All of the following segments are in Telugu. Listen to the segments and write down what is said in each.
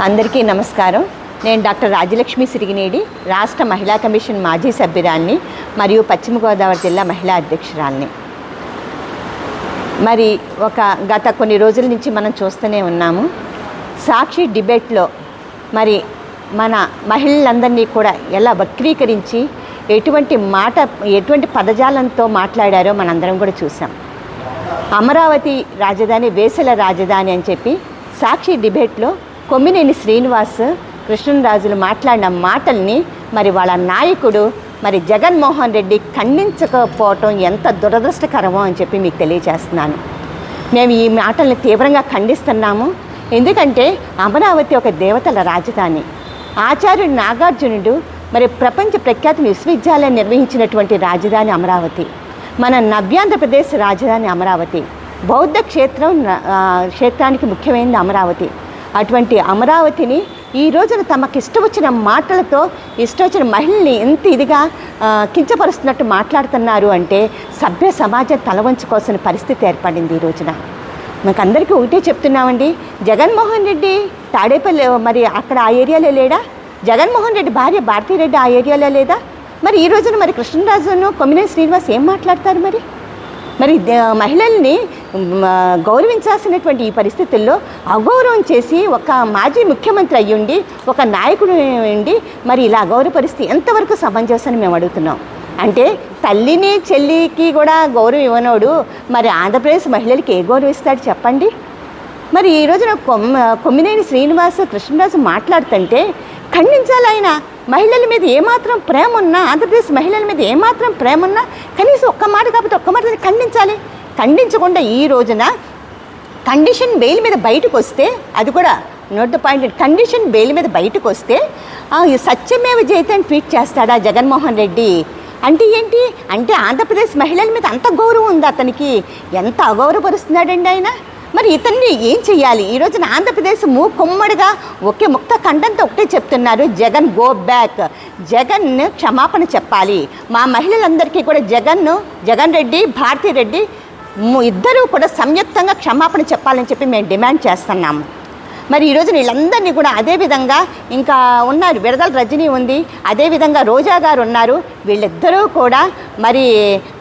అందరికీ నమస్కారం. నేను డాక్టర్ రాజలక్ష్మి సిరిగినేడి, రాష్ట్ర మహిళా కమిషన్ మాజీ సభ్యురాల్ని మరియు పశ్చిమ గోదావరి జిల్లా మహిళా అధ్యక్షురాల్ని. మరి గత కొన్ని రోజుల నుంచి మనం చూస్తూనే ఉన్నాము. సాక్షి డిబేట్లో మరి మన మహిళలందరినీ కూడా ఎలా వక్రీకరించి ఎటువంటి పదజాలంతో మాట్లాడారో మనందరం కూడా చూసాం. అమరావతి రాజధాని వేసల రాజధాని అని చెప్పి సాక్షి డిబేట్లో కొమ్మినేని శ్రీనివాస్, కృష్ణరాజులు మాట్లాడిన మాటల్ని మరి వాళ్ళ నాయకుడు మరి జగన్మోహన్ రెడ్డి ఖండించకపోవటం ఎంత దురదృష్టకరమో అని చెప్పి మీకు తెలియజేస్తున్నాను. మేము ఈ మాటల్ని తీవ్రంగా ఖండిస్తున్నాము. ఎందుకంటే అమరావతి ఒక దేవతల రాజధాని. ఆచార్యుడు నాగార్జునుడు మరి ప్రపంచ ప్రఖ్యాత విశ్వవిద్యాలయం నిర్వహించినటువంటి రాజధాని అమరావతి. మన నవ్యాంధ్రప్రదేశ్ రాజధాని అమరావతి. బౌద్ధ క్షేత్రానికి ముఖ్యమైనది అమరావతి. అటువంటి అమరావతిని ఈ రోజున తమకు ఇష్టం వచ్చిన మాటలతో ఇష్టం వచ్చిన మహిళల్ని ఎంత ఇదిగా కించపరుస్తున్నట్టు మాట్లాడుతున్నారు అంటే సభ్య సమాజం తలవంచుకోవాల్సిన పరిస్థితి ఏర్పడింది. ఈ రోజున మనకు అందరికీ ఒకటే చెప్తున్నామండి. జగన్మోహన్ రెడ్డి తాడేపల్లి మరి అక్కడ ఆ ఏరియాలో లేడా? జగన్మోహన్ రెడ్డి భార్య భారతీరెడ్డి ఆ ఏరియాలో లేదా? మరి ఈ రోజున మరి కృష్ణరాజును, కొమ్మినేని శ్రీనివాస్ ఏం మాట్లాడతారు? మరి మహిళల్ని గౌరవించాల్సినటువంటి ఈ పరిస్థితుల్లో అగౌరవం చేసి ఒక మాజీ ముఖ్యమంత్రి అయ్యుండి, ఒక నాయకుడు ఉండి మరి ఇలా అగౌరవపరిస్థితి ఎంతవరకు సమంజసం మేము అడుగుతున్నాం. అంటే తల్లిని చెల్లికి కూడా గౌరవం ఇవ్వనోడు మరి ఆంధ్రప్రదేశ్ మహిళలకి ఏ గౌరవం ఇస్తాడు చెప్పండి. మరి ఈ రోజున కొమ్మినేని శ్రీనివాస్, కృష్ణరాజు మాట్లాడుతుంటే ఖండించాలి. ఆయన మహిళల మీద ఏమాత్రం ప్రేమ ఉన్నా, ఆంధ్రప్రదేశ్ మహిళల మీద ఏమాత్రం ప్రేమ ఉన్నా కనీసం ఒక్క మాట కాకపోతే ఒక్క మాట ఖండించాలి. ఖండించకుండా ఈ రోజున కండిషన్ బెయిల్ మీద బయటకు వస్తే, అది కూడా note the point, condition bail మీద బయటకు వస్తే సత్యమేవ జయతే అని ట్వీట్ చేస్తాడా జగన్మోహన్ రెడ్డి? అంటే ఏంటి? అంటే ఆంధ్రప్రదేశ్ మహిళల మీద అంత గౌరవం ఉంది అతనికి. ఎంత అగౌరవపరుస్తున్నాడండి ఆయన. మరి ఇతన్ని ఏం చెయ్యాలి? ఈ రోజున ఆంధ్రప్రదేశ్ కుమ్మడిగా ఒకే ముక్త ఖండంతో ఒకటే చెప్తున్నారు, జగన్ గో బ్యాక్, జగన్ క్షమాపణ చెప్పాలి. మా మహిళలందరికీ కూడా జగన్ రెడ్డి, భారతీ రెడ్డి ఇద్దరూ కూడా సంయుక్తంగా క్షమాపణ చెప్పాలని చెప్పి మేము డిమాండ్ చేస్తున్నాము. మరి ఈరోజు వీళ్ళందరినీ కూడా అదేవిధంగా ఇంకా ఉన్నారు, విడదల రజనీ ఉంది, అదేవిధంగా రోజా గారు ఉన్నారు. వీళ్ళిద్దరూ కూడా మరి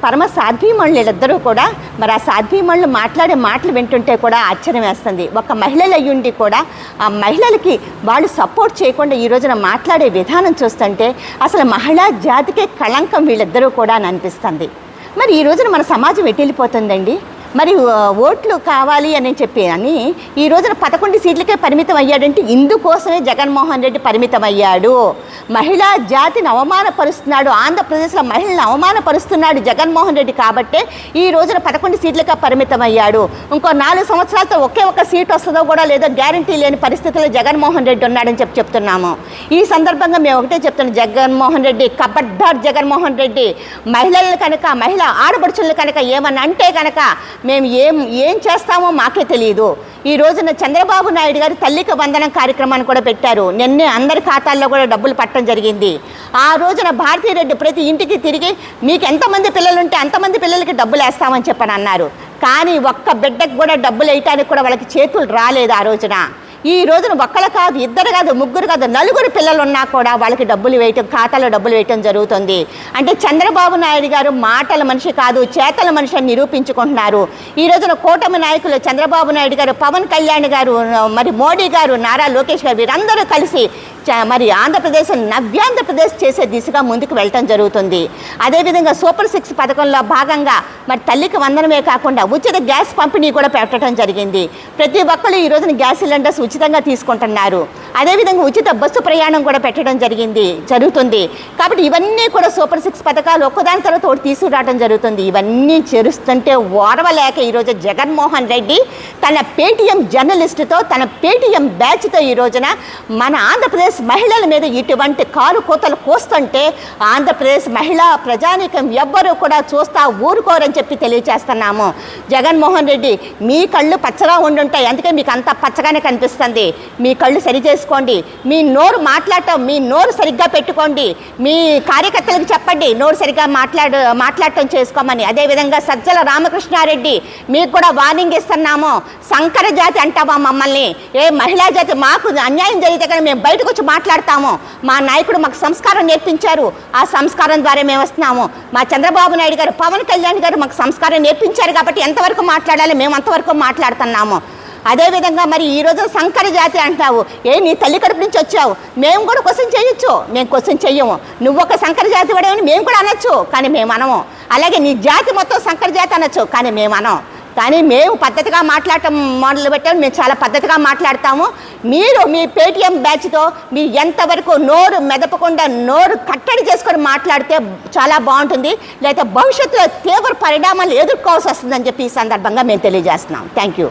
పరమ సాధ్వీమణులు. వీళ్ళిద్దరూ కూడా మరి ఆ సాధ్వీమణులు మాట్లాడే మాటలు వింటుంటే కూడా ఆశ్చర్యం వేస్తుంది. ఒక మహిళలు అయ్యుండి కూడా ఆ మహిళలకి వాళ్ళు సపోర్ట్ చేయకుండా ఈ రోజున మాట్లాడే విధానం చూస్తుంటే అసలు మహిళా జాతికే కళంకం వీళ్ళిద్దరూ కూడా అని అనిపిస్తుంది. మరి ఈ రోజున మన సమాజం ఎటు వెళ్ళిపోతుందండి? మరి ఓట్లు కావాలి అని చెప్పి ఈ రోజున 11 సీట్లకే పరిమితం అయ్యాడంటే ఇందుకోసమే జగన్మోహన్ రెడ్డి పరిమితం అయ్యాడు. మహిళా జాతిని అవమానపరుస్తున్నాడు, ఆంధ్రప్రదేశ్లో మహిళలను అవమానపరుస్తున్నాడు జగన్మోహన్ రెడ్డి. కాబట్టే ఈ రోజున 11 సీట్లకే పరిమితం అయ్యాడు. ఇంకో 4 సంవత్సరాలతో ఒక్క సీట్ వస్తుందో కూడా లేదో గ్యారంటీ లేని పరిస్థితుల్లో జగన్మోహన్ రెడ్డి ఉన్నాడని చెప్తున్నాము. ఈ సందర్భంగా మేము ఒకటే చెప్తున్నాం, జగన్మోహన్ రెడ్డి ఖబర్దార్. జగన్మోహన్ రెడ్డి మహిళలను కనుక, మహిళా ఆడపడుచులను కనుక ఏమన్నా అంటే కనుక మేము ఏం చేస్తామో మాకే తెలియదు. ఈ రోజున చంద్రబాబు నాయుడు గారు తల్లికి వందనం కార్యక్రమాన్ని కూడా పెట్టారు. నిన్నే అందరి ఖాతాల్లో కూడా డబ్బులు పట్టడం జరిగింది. ఆ రోజున భారతీరెడ్డి ప్రతి ఇంటికి తిరిగి మీకు ఎంతమంది పిల్లలుంటే అంతమంది పిల్లలకి డబ్బులు వేస్తామని చెప్పని అన్నారు. కానీ ఒక్క బిడ్డకు కూడా డబ్బులు వేయటానికి కూడా వాళ్ళకి చేతులు రాలేదు ఆ రోజున. ఈ రోజున ఒక్కరు కాదు, ఇద్దరు కాదు, ముగ్గురు కాదు, 4 పిల్లలు ఉన్నా కూడా వాళ్ళకి డబ్బులు వేయటం, ఖాతాలో డబ్బులు వేయటం జరుగుతుంది. అంటే చంద్రబాబు నాయుడు గారు మాటల మనిషి కాదు, చేతల మనిషి అని నిరూపించుకుంటున్నారు. ఈ రోజున కూటమి నాయకులు చంద్రబాబు నాయుడు గారు, పవన్ కళ్యాణ్ గారు, మరి మోడీ గారు, నారా లోకేష్ గారు వీరందరూ కలిసి మరి నవ్యాంధ్రప్రదేశ్ చేసే దిశగా ముందుకు వెళ్ళటం జరుగుతుంది. అదేవిధంగా సూపర్ 6 పథకంలో భాగంగా మరి తల్లికి వందనమే కాకుండా ఉచిత గ్యాస్ పంపిణీ కూడా పెట్టడం జరిగింది. ప్రతి ఒక్కరు ఈ రోజున గ్యాస్ సిలిండర్స్ ఉచితంగా తీసుకుంటున్నారు. అదేవిధంగా ఉచిత బస్సు ప్రయాణం కూడా పెట్టడం జరుగుతుంది. కాబట్టి ఇవన్నీ కూడా సూపర్ 6 పథకాలు ఒక్కదాని తర్వాత ఒకటి తీసుకురావడం జరుగుతుంది. ఇవన్నీ చేరుస్తుంటే ఓర్వలేక ఈరోజు జగన్మోహన్ రెడ్డి తన పేటీఎం జర్నలిస్టుతో, తన పేటీఎం బ్యాచ్తో ఈ రోజున మన ఆంధ్రప్రదేశ్ మహిళల మీద ఇటువంటి కారు కోతలు కోస్తుంటే ఆంధ్రప్రదేశ్ మహిళా ప్రజానీకం ఎవ్వరూ కూడా చూస్తా ఊరుకోరని చెప్పి తెలియజేస్తున్నాము. జగన్మోహన్ రెడ్డి మీ కళ్ళు పచ్చగా ఉండుంటాయి, అందుకే మీకు అంత పచ్చగానే కనిపిస్తుంది. మీ కళ్ళు సరి చేసుకోండి. మీ నోరు సరిగ్గా పెట్టుకోండి. మీ కార్యకర్తలకు చెప్పండి నోరు సరిగ్గా మాట్లాడటం చేసుకోమని. అదేవిధంగా సజ్జల రామకృష్ణారెడ్డి మీకు కూడా వార్నింగ్ ఇస్తున్నాము. సంకర జాతి అంటామా మమ్మల్ని? ఏ మహిళా జాతి? మాకు అన్యాయం జరిగితే కానీ మేము బయటకు వచ్చి మాట్లాడతాము. మా నాయకుడు మాకు సంస్కారం నేర్పించారు, ఆ సంస్కారం ద్వారా మేము వస్తున్నాము. మా చంద్రబాబు నాయుడు గారు, పవన్ కళ్యాణ్ గారు మాకు సంస్కారం నేర్పించారు కాబట్టి ఎంతవరకు మాట్లాడాలి మేము అంతవరకు మాట్లాడుతున్నాము. అదేవిధంగా మరి ఈరోజు సంకర జాతి అంటావు. నీ తల్లి కడుపు నుంచి వచ్చావు, మేము కూడా క్వశ్చన్ చేయొచ్చు, మేము క్వశ్చన్ చెయ్యము. నువ్వు ఒక సంకర జాతి వాడేవని మేము కూడా అనొచ్చు, కానీ మేము అనము. అలాగే నీ జాతి మొత్తం సంకర జాతి అనొచ్చు, కానీ మేము అనం. కానీ మేము పద్ధతిగా మాట్లాడటం మొదలు పెట్టాము. మేము చాలా పద్ధతిగా మాట్లాడతాము. మీరు మీ పేటీఎం బ్యాచ్తో మీరు ఎంతవరకు నోరు మెదపకుండా నోరు కట్టడి చేసుకొని మాట్లాడితే చాలా బాగుంటుంది. లేకపోతే భవిష్యత్తులో తీవ్ర పరిణామాలు ఎదుర్కోవాల్సి వస్తుందని చెప్పి ఈ సందర్భంగా మేము తెలియజేస్తున్నాం. Thank you.